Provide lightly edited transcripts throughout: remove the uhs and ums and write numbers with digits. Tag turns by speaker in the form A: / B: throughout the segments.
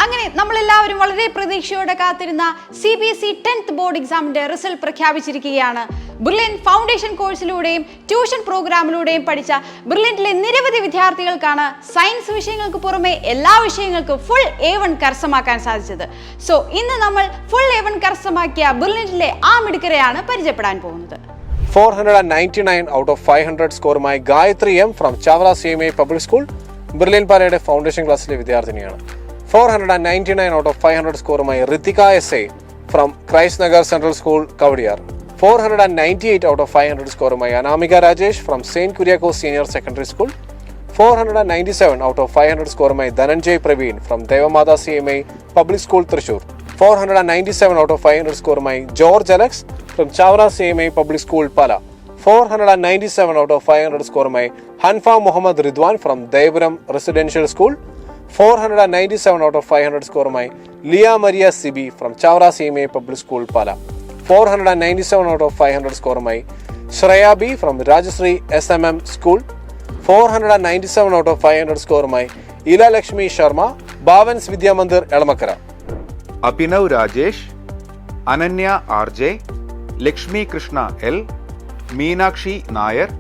A: അങ്ങനെ നമ്മളെല്ലാവരും വളരെ പ്രതീക്ഷയോടെ കാത്തിരുന്ന CBSE 10th ബോർഡ് എക്സാമിന്റെ റിസൾട്ട് പ്രഖ്യാപിച്ചിരിക്കുകയാണ്. ബ്രില്യൻ ഫൗണ്ടേഷൻ കോഴ്സിലൂടെയും ട്യൂഷൻ പ്രോഗ്രാമിലൂടെയും പഠിച്ച ബ്രില്യന്റിലെ നിരവധി വിദ്യാർത്ഥികൾക്കാണ് സയൻസ് വിഷയങ്ങൾക്ക് പുറമെ എല്ലാ വിഷയങ്ങൾക്കും ഫുൾ A1 കരസ്ഥമാക്കാൻ സാധിച്ചത്. സോ ഇന്ന് നമ്മൾ ഫുൾ A1 കരസ്ഥമാക്കിയ ബ്രില്യന്റിലെ ആ മിടുക്കരെയാണ് പരിചയപ്പെടാൻ പോകുന്നത്.
B: 499 out of 500 സ്കോറുമായി Gayathri M from Chavara CMA public school Brilliant പാലയുടെ ഫൗണ്ടേഷൻ ക്ലാസ്സിലെ വിദ്യാർത്ഥിനിയാണ്. 499 out of 500 സ്കോറുമായി Rithika SA from Christ Nagar central school Kowdiar. 498 out of 500 സ്കോറുമായി Anamika Rajesh from Saint Kuriakose senior secondary school. 497 out of 500 സ്കോറുമായി Dhananjay Praveen from Devamatha CMA public school Thrissur. 497 out of 500 സ്കോറുമായി George Alex from Chavara CMA public school Pala. 497 out of 500 സ്കോറുമായി Hanfa Muhammad Ridwan from Devapuram residential school. 497 out of 500 സ്കോറുമായി Liya Maria Sibi from Chavara CMA public school Pala. 497 out of 500 സ്കോറുമായി Shreya B from Rajashree SMM school. 497 out of 500 സ്കോറുമായി Ila Lakshmi Sharma Bhavans Vidyamandir Elamakkara.
C: Abhinav Rajesh, Ananya RJ, Lakshmi Krishna L, Meenakshi Nair,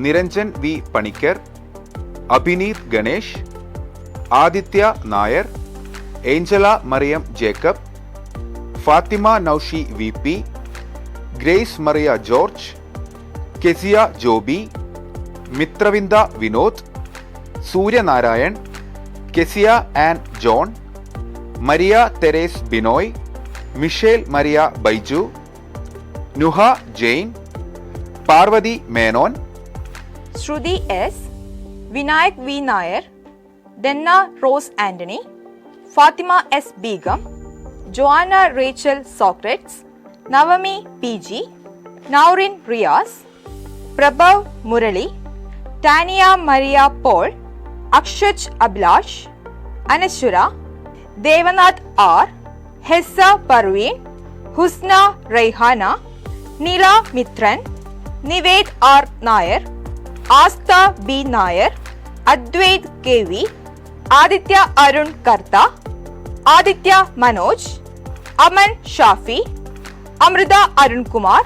C: Niranjan V Panicker, Abhineeth Ganesh, Aditya Nair, Angela Mariyam Jacob, Fathima Naushi VP, grace Mariya George, Kezia Joby, Mitravinda Vinod, Suryanarayan, Kezia Ann John, Maria Therese Binoy, Michelle Maria Baiju, Nuha Jain, Parvathy Menon,
D: Shruthi S, Vinayak V Nair, Denna Rose Antony, Fathima S Beegum, Joanna Rachel Socrates, Navami PG, Naurin Riyas, Prabhav Murali, Tania Maria Paul, Akshaj Abhilash, Anashwara, Devanath R, Hessa Parveen, Husna Raihana, Neela Mithran, Nived R Nair, Aastha B Nair, Advaith KV, Aditya Arun Kartha, Aditya Manoj, Aman Shafi, Amrita Arunkumar,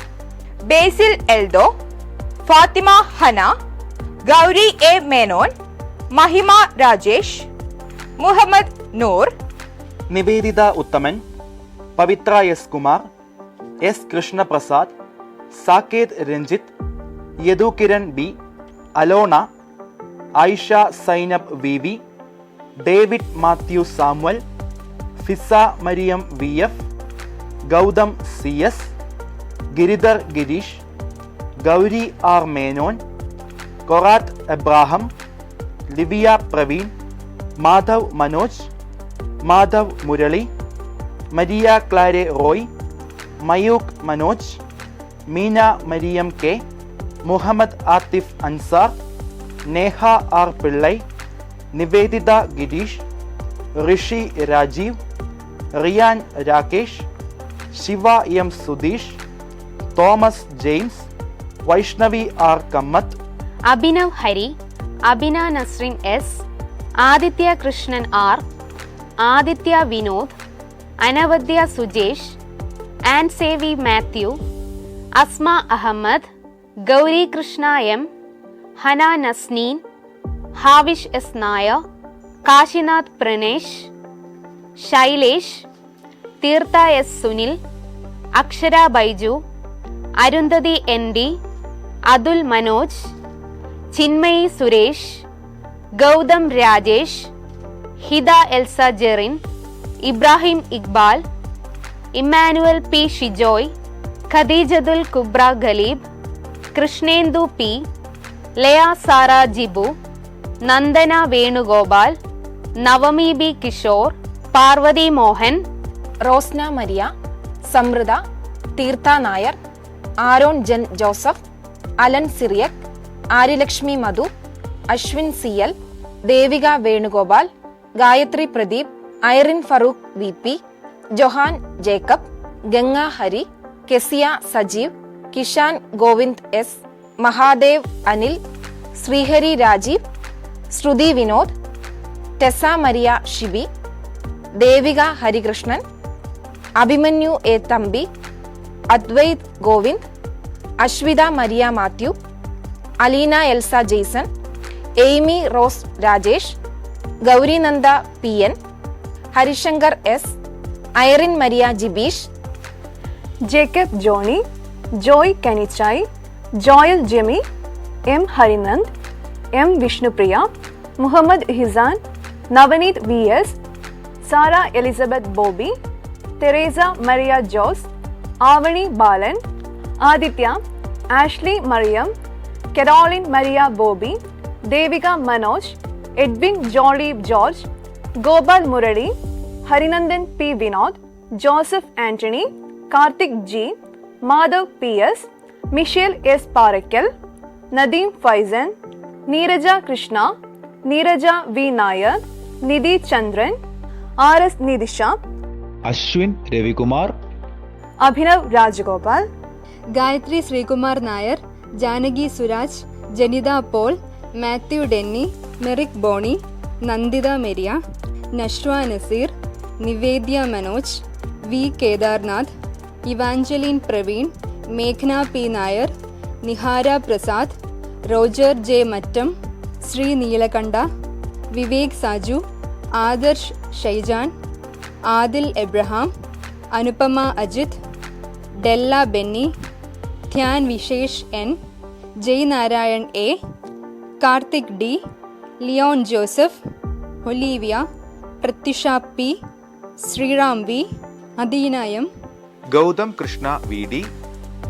D: Basil Eldho, Fathima Hana, Gauri A Menon, Mahima Rajesh, Muhammad Noor,
E: Niveditha Uthaman, Pavithra S Kumar, S Krishnaprasad, Saketh Ranjith, Yadu Kiran B, Alona, Ayisha Zainab VV, David Mathew Samuel, Fiza Mariyam VF, Gautham CS, Giridhar Girish, Gauri R Menon, Korath Abraham, Livia Praveen, Madhav Manoj, Madhav Murali, Maria Clare Roy, Mayukh Manoj, Meena Mariyam K, Muhammad Athif Ansar, Neha R Pillai, Niveditha Girish, Rishi Rajeev, Riyan Rakesh, Shiva M Sudheesh, Thomas James, Vaishnavi R Kamath,
F: Abhinav Hari, Abhina Nasrin S, Aditya Krishnan R, Aditya Vinod, Anavadya Sujesh, Ansevi Mathew, Asma Ahammed, Gauri Krishna M, Hana Nasneen, Havish S Nair, Kashinath Pranesh, Shailesh, Theertha S Sunil, Akshara Baiju, Arundhati ND, Athul Manoj, Chinmayi Suresh, Gautham Rajesh, Hida Elsa Jerin, Ibrahim Iqbal, Emmanuel P Shijoy, Khadeejathul Kubra Khaleeb, Krishnendu P, Laya Sara Jibu, Nandana Venugopal, Navami B Kishore, Parvathy Mohan,
G: Rosna Maria, Samritha, Theertha Nair, Aaron Jan Joseph, Alan Cyriac, Aryalakshmi Madhu, Ashwin CL, Devika Venugopal, Gayathri Pradeep, Irene Farooq VP, Johan Jacob, Ganga Hari, Kezia Sajeev, Kishan Govind S, Mahadev Anil, Sreehari Rajeev, Shruthi Vinod, Tessa Maria Shibi, Devika Harikrishnan, Abhimanyu A Thampi, Adwaith Govind, Ashwitha Maria Mathew, Aleena Elsa Jaison, Aimee Rose Rajesh, Gaurinanda P N, Harishankar S, Irene Maria Jibeesh,
H: Jacob Johnny, Joy Kanichai, Joel Jemi, M Harinand, M Vishnupriya, Muhammad Hisan, Navneet V S, Sara Elizabeth Bobby, Teresa Maria Jose, Avani Balan, Aditya, Ashley Mariyam, Caroline Maria Bobby, Devika Manoj, Edwin Jolly George, Gopal Murali, Harinandan P Vinod, Joseph Antony, Karthik G, Madhav P S, Michelle S Parakkal, Nadeem Faizan, Neeraja Krishna, Neeraja V Nair, Nidhi Chandran, R S Nithisha,
C: Ashwin Ravikumar,
H: Abhinav Rajagopal,
I: Gayathri Sreekumar Nair, Janaki Suraj, Janitha Paul, Mathew Denny, Merrick Bonnie, Nanditha Maria, Nashwa Nazeer, Nivedya Manoj, V Kedarnath, Evangeline Praveen, മേഘ്ന P Nair, Nihara Prasad, Roger J Mattam, Sree Neelakanta, Vivek Saju, Adarsh Shaijan, Adil Abraham, Anupama Ajith, Della Benny, Dhyan Vishesh N, Jai Narayan A, Karthik D, Leon Joseph, Olivia, Pratyusha P, Sreeram V, Adeena M,
C: Gautham Krishna V D,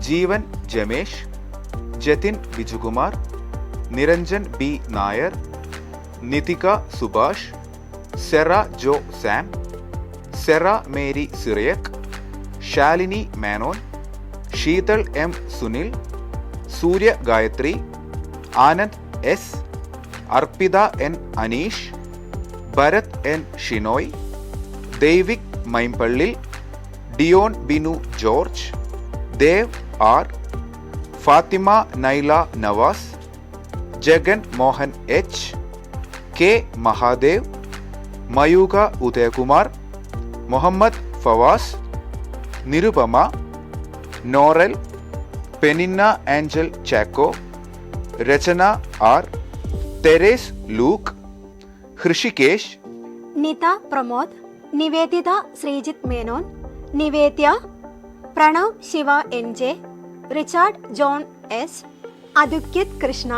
C: Jeevan Jamesh, Jathin Vijukumar, Niranjan B Nair, Nithika Subhash, Sera Jo Sam, Sera Mary Cyriac, Shalini Menon, Sheethal M Sunil, Surya Gayathri, Anand S, Arpita N Aneesh, Bharath N Shinoy, Daivik Maimpallil, Dion Binu George, Dev R, Fathima Naila Navas, Jagan Mohan H, K Mahadev, Mayuka Udayakumar, Muhammad Fawas, Nirupama, Noral, Peninnah Anchal Chacko, Rachana R, Therese Luke, Hrishikesh,
J: Nitha Pramod, Niveditha Sreejith Menon, Nivedya, Pranav Shiva N J, Richard John S, Athukkith Krishna,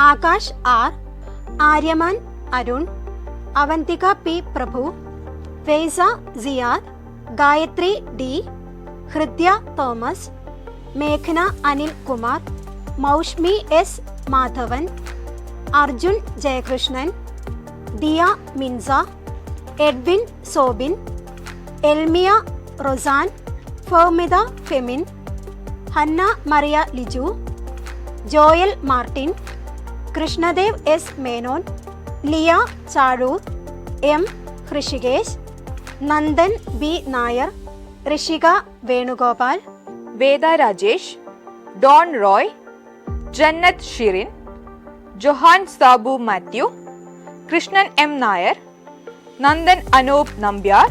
J: Akash R, Aryaman Arun, Avantika P Prabhu, Faiza Ziyad, Gayathri D, Hridya Thomas, മേഘന Anil Kumar, Moushmi S Madhavan, Arjun Jayakrishnan, Diya Minsa, Edwin Sobin, Elmiya Rosan, Fermitha Femin, Hannah Maria Liju, Joel Martin, Krishnadev S Menon, Liya Chazhur, M Hrishikesh, Nandan B Nair, Rishika Venugopal,
D: Veda Rajesh, Don Roy, Jannath Shirin, Johan Sabu Mathew, Krishnan M Nair, Nandan Anoop Nambiar,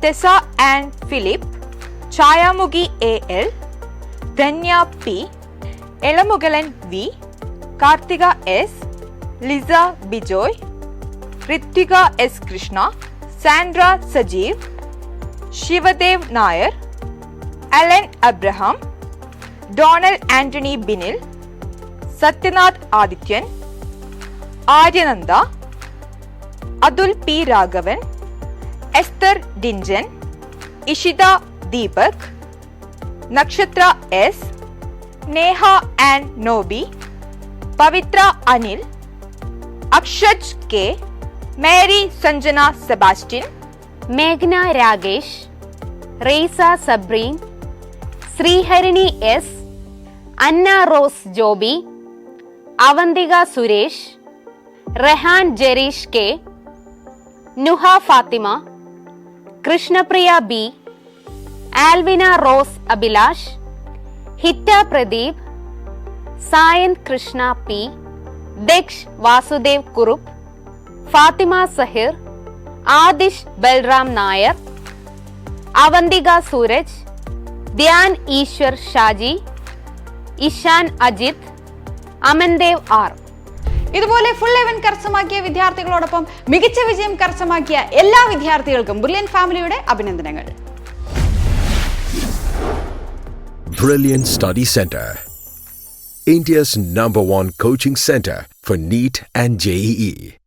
D: Tessa and Philip, Chhayamukhi A L, Dhanya P, Elamukalan V, Karthika S, Lisa Bijoy, Rithvika S Krishna, Sandra Sajeev, Shivadev Nair, Alan Abraham, Donal Antony Binil, Sathyanath Adithyan, Aryananda, Atul P Raghavan, Esther Dinchan, Ishita Deepak, Nakshatra S, Neha and Nobi, Pavithra Anil, Akshaj K, Mary Sanjana Sebastian,
F: മേഘ്ന Ragesh, Raisa Sabreen, Sreeharini S, Anna Rose Joby, Avantika Suresh, Rehan Jereesh K, Nuha Fathima, Krishnapriya B, Alvina Rose Abhilash, Hita Pradeep, Sayanth Krishna P, Daksh Vasudev Kurup, Fathima Zahir, Adish Balram Nair, Avantika Sooraj, Dhyan Eshwar Shaji, Ishan Ajith, Amandev R.
A: ഇതുപോലെ full 11 കരസ്ഥമാക്കിയ വിദ്യാർത്ഥികളോടൊപ്പം മികച്ച വിജയം കരസ്ഥമാക്കിയ എല്ലാ വിദ്യാർത്ഥികൾക്കും brilliant ഫാമിലിയുടെ അഭിനന്ദനങ്ങൾ.
K: Brilliant Study Center, India's #1 coaching center for NEET and JEE.